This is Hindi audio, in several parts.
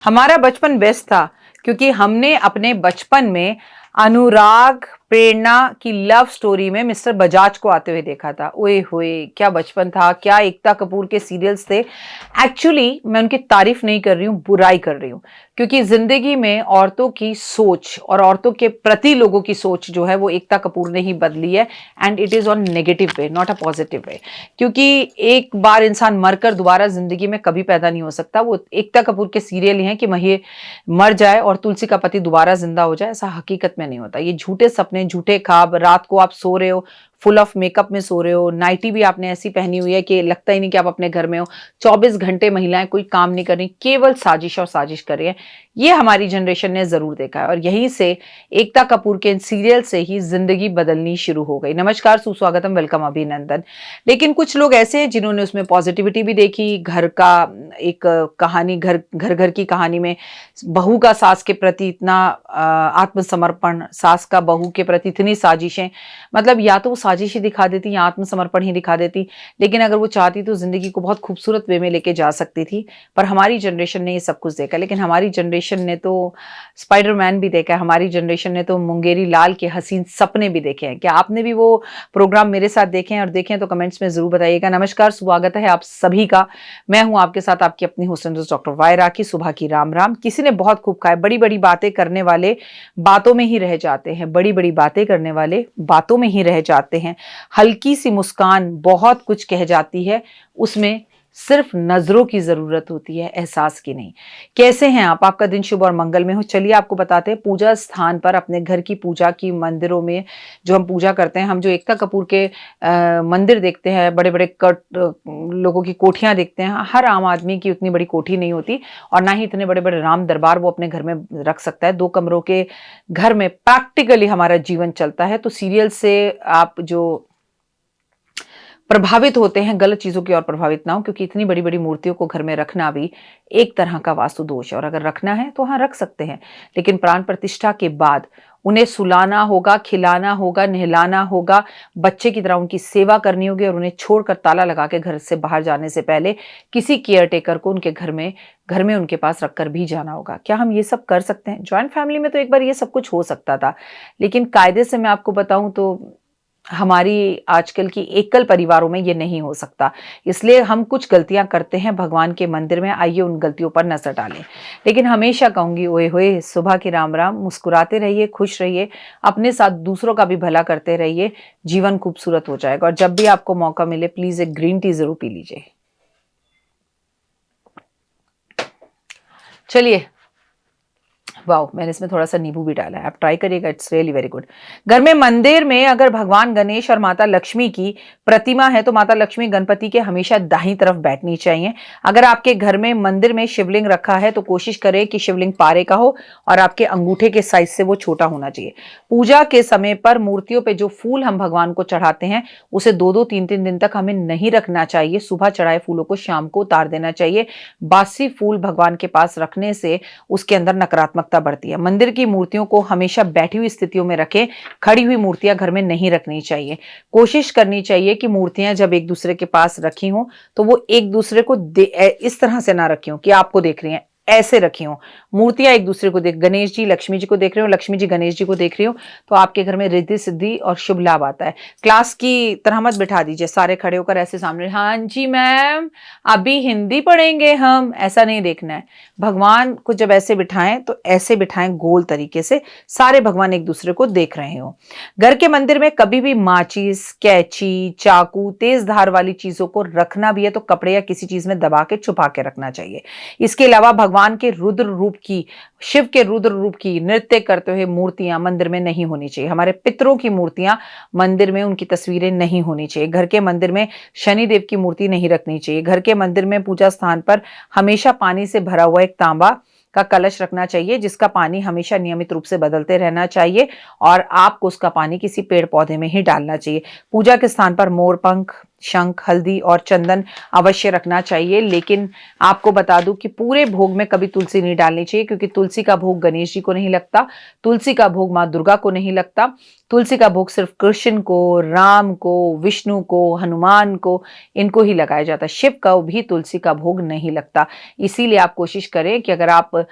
हमारा बचपन बेस्ट था क्योंकि हमने अपने बचपन में अनुराग प्रेरणा की लव स्टोरी में मिस्टर बजाज को आते हुए देखा था। ओए होए, क्या बचपन था, क्या एकता कपूर के सीरियल्स थे। एक्चुअली मैं उनकी तारीफ नहीं कर रही हूँ, बुराई कर रही हूँ, क्योंकि जिंदगी में औरतों की सोच और औरतों के प्रति लोगों की सोच जो है वो एकता कपूर ने ही बदली है। And it is on negative way, not a positive way. क्योंकि एक बार इंसान मरकर दोबारा जिंदगी में कभी पैदा नहीं हो सकता। वो एकता कपूर के सीरियल ही हैं कि महिए मर जाए और तुलसी का पति दोबारा जिंदा हो जाए, ऐसा हकीकत में नहीं होता। ये झूठे सपने, झूठे ख्वाब, रात को आप सो रहे हो, फुल ऑफ मेकअप में सो रहे हो, नाइटी भी आपने ऐसी पहनी हुई है कि लगता ही नहीं कि आप अपने घर में हो। 24 घंटे महिलाएं कोई काम नहीं कर रही, केवल साजिश और साजिश कर रही है। ये हमारी जनरेशन ने जरूर देखा है और यहीं से एकता कपूर के सीरियल से ही जिंदगी बदलनी शुरू हो गई। नमस्कार, सुस्वागतम, वेलकम, अभिनंदन। लेकिन कुछ लोग ऐसे हैं जिन्होंने उसमें पॉजिटिविटी भी देखी, घर का एक कहानी, घर घर घर की कहानी में बहू का सास के प्रति इतना आत्मसमर्पण, सास का बहू के प्रति इतनी साजिशें, मतलब या तो वो साजिश ही दिखा देती या आत्मसमर्पण ही दिखा देती। लेकिन अगर वो चाहती तो जिंदगी को बहुत खूबसूरत वे में लेके जा सकती थी। पर हमारी जनरेशन ने ये सब कुछ देखा। लेकिन हमारी जनरेशन ने तो स्पाइडरमैन भी देखा है, हमारी जनरेशन ने तो मुंगेरी लाल के हसीन सपने भी देखे हैं। क्या आपने भी वो प्रोग्राम मेरे साथ देखे हैं? और देखें तो कमेंट्स में जरूर बताइएगा। नमस्कार, स्वागत है आप सभी का। मैं हूं आपके साथ आपकी अपनी हुस्न दोस्त डॉक्टर वायरा की। सुबह की राम राम। किसी ने बहुत खूब कहा है, बड़ी बड़ी बातें करने वाले बातों में ही रह जाते हैं, बड़ी बड़ी बातें करने वाले बातों में ही रह जाते हैं। हल्की सी मुस्कान बहुत कुछ कह जाती है, उसमें सिर्फ नजरों की जरूरत होती है, एहसास की नहीं। कैसे हैं आप? आपका दिन शुभ और मंगल में हो। चलिए आपको बताते हैं, पूजा स्थान पर अपने घर की पूजा की, मंदिरों में जो हम पूजा करते हैं, हम जो एकता कपूर के मंदिर देखते हैं, बड़े बड़े कट लोगों की कोठियां देखते हैं, हर आम आदमी की उतनी बड़ी कोठी नहीं होती और ना ही इतने बड़े बड़े राम दरबार वो अपने घर में रख सकता है। 2 कमरों के घर में प्रैक्टिकली हमारा जीवन चलता है। तो सीरियल से आप जो प्रभावित होते हैं, गलत चीजों की ओर प्रभावित ना हो, क्योंकि इतनी बड़ी बड़ी मूर्तियों को घर में रखना भी एक तरह का वास्तु दोष है। और अगर रखना है तो हाँ, रख सकते हैं, लेकिन प्राण प्रतिष्ठा के बाद उन्हें सुलाना होगा, खिलाना होगा, नहलाना होगा, बच्चे की तरह उनकी सेवा करनी होगी और उन्हें छोड़कर ताला लगा के घर से बाहर जाने से पहले किसी केयर टेकर को उनके घर में उनके पास रखकर भी जाना होगा। क्या हम ये सब कर सकते हैं? ज्वाइंट फैमिली में तो एक बार ये सब कुछ हो सकता था, लेकिन कायदे से मैं आपको बताऊं तो हमारी आजकल की एकल परिवारों में ये नहीं हो सकता। इसलिए हम कुछ गलतियां करते हैं भगवान के मंदिर में, आइए उन गलतियों पर नजर डालें। लेकिन हमेशा कहूंगी, ओए होए, सुबह की राम राम। मुस्कुराते रहिए, खुश रहिए, अपने साथ दूसरों का भी भला करते रहिए, जीवन खूबसूरत हो जाएगा। और जब भी आपको मौका मिले, प्लीज एक ग्रीन टी जरूर पी लीजिए। चलिए, वाओ, मैंने इसमें थोड़ा सा नींबू भी डाला है, आप ट्राई करिएगा, इट्स रियली वेरी गुड। घर में मंदिर में अगर भगवान गणेश और माता लक्ष्मी की प्रतिमा है तो माता लक्ष्मी गणपति के हमेशा दाहिनी तरफ बैठनी चाहिए। अगर आपके घर में मंदिर में शिवलिंग रखा है तो कोशिश करें कि शिवलिंग पारे का हो और आपके अंगूठे के साइज से वो छोटा होना चाहिए। पूजा के समय पर मूर्तियों पर जो फूल हम भगवान को चढ़ाते हैं उसे 2-2, 3-3 दिन तक हमें नहीं रखना चाहिए। सुबह चढ़ाए फूलों को शाम को उतार देना चाहिए। बासी फूल भगवान के पास रखने से उसके अंदर नकारात्मक बढ़ती है। मंदिर की मूर्तियों को हमेशा बैठी हुई स्थितियों में रखें, खड़ी हुई मूर्तियां घर में नहीं रखनी चाहिए। कोशिश करनी चाहिए कि मूर्तियां जब एक दूसरे के पास रखी हों तो वो एक दूसरे को इस तरह से ना रखी हों कि आपको देख रही हैं, ऐसे रखी हो। मूर्तियां एक दूसरे को देख, गणेश जी लक्ष्मी जी को देख रहे हो, लक्ष्मी जी गणेश जी को देख रही हो, तो आपके घर में रिद्धि सिद्धि और शुभ लाभ आता है। क्लास की तरह मत बिठा दीजिए, सारे खड़े होकर ऐसे सामने, हाँ जी मैम अभी हिंदी पढ़ेंगे हम, ऐसा नहीं देखना है। भगवान को जब ऐसे बिठाएं तो ऐसे बिठाएं, गोल तरीके से, सारे भगवान एक दूसरे को देख रहे हो। घर के मंदिर में कभी भी माचिस, कैंची, चाकू, तेज धार वाली चीजों को रखना भी है तो कपड़े या किसी चीज में दबा के छुपा के रखना चाहिए। इसके अलावा भगवान के रुद्र रूप की, शिव के रुद्र रूप की नृत्य करते हुए मूर्तियां मंदिर में नहीं होनी चाहिए। हमारे पितरों की मूर्तियां मंदिर में, उनकी तस्वीरें नहीं होनी चाहिए। घर के मंदिर में शनिदेव की मूर्ति नहीं रखनी चाहिए। घर के मंदिर में पूजा स्थान पर हमेशा पानी से भरा हुआ एक तांबा का कलश रखना चाहिए, जिसका पानी हमेशा नियमित रूप से बदलते रहना चाहिए और आपको उसका पानी किसी पेड़ पौधे में ही डालना चाहिए। पूजा के स्थान पर मोर पंख, शंख, हल्दी और चंदन अवश्य रखना चाहिए। लेकिन आपको बता दूं कि पूरे भोग में कभी तुलसी नहीं डालनी चाहिए, क्योंकि तुलसी का भोग गणेश जी को नहीं लगता, तुलसी का भोग माँ दुर्गा को नहीं लगता। तुलसी का भोग सिर्फ कृष्ण को, राम को, विष्णु को, हनुमान को, इनको ही लगाया जाता है। शिव का भी तुलसी का भोग नहीं लगता। इसीलिए आप कोशिश करें कि अगर आप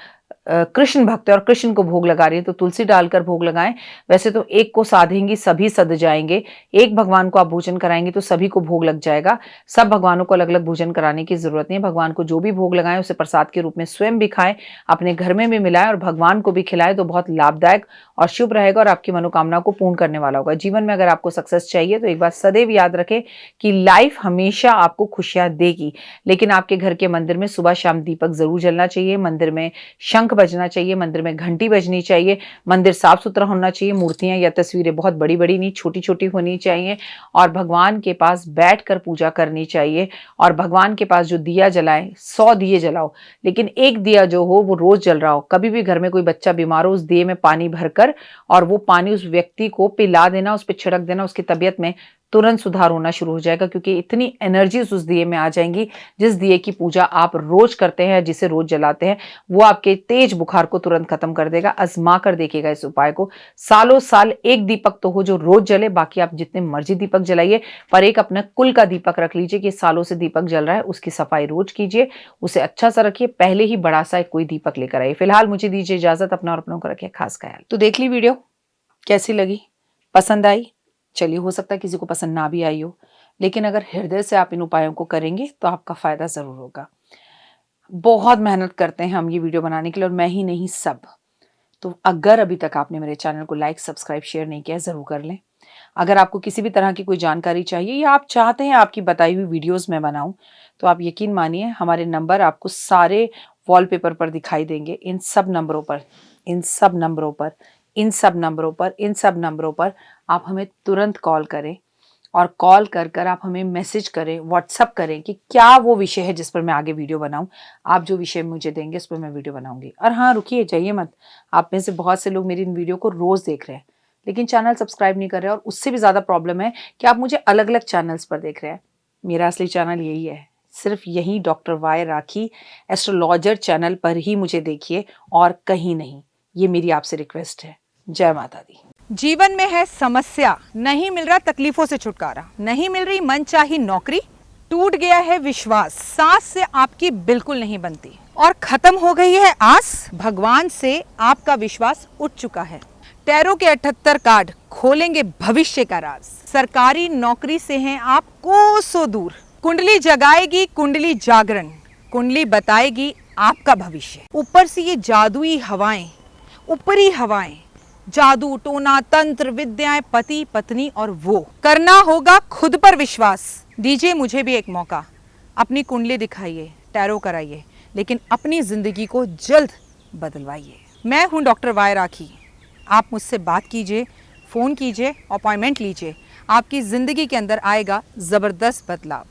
कृष्ण भक्त है और कृष्ण को भोग लगा रही है तो तुलसी डालकर भोग लगाएं। वैसे तो एक को साधेंगी सभी सध जाएंगे, एक भगवान को आप भोजन कराएंगे तो सभी को भोग लग जाएगा। सब भगवानों को अलग अलग भोजन कराने की जरूरत नहीं है। भगवान को जो भी भोग लगाएं उसे प्रसाद के रूप में स्वयं भी खाएं, अपने घर में भी मिलाएं और भगवान को भी खिलाएं, तो बहुत लाभदायक और शुभ रहेगा और आपकी मनोकामना को पूर्ण करने वाला होगा। जीवन में अगर आपको सक्सेस चाहिए तो एक बात सदैव याद रखें कि लाइफ हमेशा आपको खुशियां देगी, लेकिन आपके घर के मंदिर में सुबह शाम दीपक जरूर जलना चाहिए, मंदिर में शंख बजना चाहिए, मंदिर में घंटी बजनी चाहिए, मंदिर साफ सुथरा होना चाहिए, मूर्तियां या तस्वीरें बहुत बड़ी बड़ी नहीं छोटी छोटी होनी चाहिए, और भगवान के पास बैठकर पूजा करनी चाहिए। और भगवान के पास जो दिया जलाएं, 100 दिए जलाओ, लेकिन एक दिया जो हो वो रोज जल रहा हो। कभी भी घर में कोई बच्चा बीमार हो, उस दिए में पानी भरकर और वो पानी उस व्यक्ति को पिला देना, उस पर छिड़क देना, उसकी तबीयत में तुरंत सुधार होना शुरू हो जाएगा, क्योंकि इतनी एनर्जीज उस दिए में आ जाएंगी। जिस दिए की पूजा आप रोज करते हैं, जिसे रोज जलाते हैं, वो आपके तेज बुखार को तुरंत खत्म कर देगा। आजमा कर देखिएगा इस उपाय को। सालों साल एक दीपक तो हो जो रोज जले, बाकी आप जितने मर्जी दीपक जलाइए, पर एक अपना कुल का दीपक रख लीजिए कि सालों से दीपक जल रहा है, उसकी सफाई रोज कीजिए, उसे अच्छा सा रखिए, पहले ही बड़ा सा कोई दीपक लेकर आइए। फिलहाल मुझे दीजिए इजाजत, अपना और अपनों को रखिए खास ख्याल। तो देख ली वीडियो, कैसी लगी, पसंद आई? चलिए, हो सकता है किसी को पसंद ना भी आई हो, लेकिन अगर हृदय से आप इन उपायों को करेंगे तो आपका फायदा जरूर होगा। बहुत मेहनत करते हैं हम ये वीडियो बनाने के लिए, और मैं ही नहीं सब। तो अगर अभी तक आपने मेरे चैनल को लाइक, सब्सक्राइब, शेयर नहीं किया, जरूर कर लें। अगर आपको किसी भी तरह की कोई जानकारी चाहिए या आप चाहते हैं आपकी बताई हुई वीडियोस मैं बनाऊं, तो आप यकीन मानिए हमारे नंबर आपको सारे वॉलपेपर पर दिखाई देंगे। इन सब नंबरों पर, इन सब नंबरों पर, इन सब नंबरों पर, इन सब नंबरों पर आप हमें तुरंत कॉल करें, और कॉल कर कर आप हमें मैसेज करें, व्हाट्सअप करें कि क्या वो विषय है जिस पर मैं आगे वीडियो बनाऊं। आप जो विषय मुझे देंगे उस पर मैं वीडियो बनाऊंगी। और हाँ, रुकिए, जाइए मत। आप में से बहुत से लोग मेरी इन वीडियो को रोज देख रहे हैं, लेकिन चैनल सब्सक्राइब नहीं कर रहे हैं, और उससे भी ज़्यादा प्रॉब्लम है कि आप मुझे अलग अलग चैनल्स पर देख रहे हैं। मेरा असली चैनल यही है, सिर्फ यही डॉक्टर वाई राखी एस्ट्रोलॉजर चैनल पर ही मुझे देखिए, और कहीं नहीं। ये मेरी आपसे रिक्वेस्ट है। जय माता दी। जीवन में है समस्या, नहीं मिल रहा तकलीफों से छुटकारा, नहीं मिल रही मनचाही नौकरी, टूट गया है विश्वास, सांस से आपकी बिल्कुल नहीं बनती, और खत्म हो गई है आस, भगवान से आपका विश्वास उठ चुका है। टैरो के 78 कार्ड खोलेंगे भविष्य का राज। सरकारी नौकरी से हैं आप कोसों दूर, कुंडली जगाएगी कुंडली जागरण, कुंडली बताएगी आपका भविष्य। ऊपर से ये जादुई हवाएं, ऊपरी हवाएं, जादू टोना तंत्र विद्याएं, पति पत्नी, और वो करना होगा खुद पर विश्वास। दीजिए मुझे भी एक मौका, अपनी कुंडली दिखाइए, टैरो कराइए, लेकिन अपनी जिंदगी को जल्द बदलवाइए। मैं हूं डॉक्टर वाई राखी। आप मुझसे बात कीजिए, फ़ोन कीजिए, अपॉइंटमेंट लीजिए, आपकी ज़िंदगी के अंदर आएगा ज़बरदस्त बदलाव।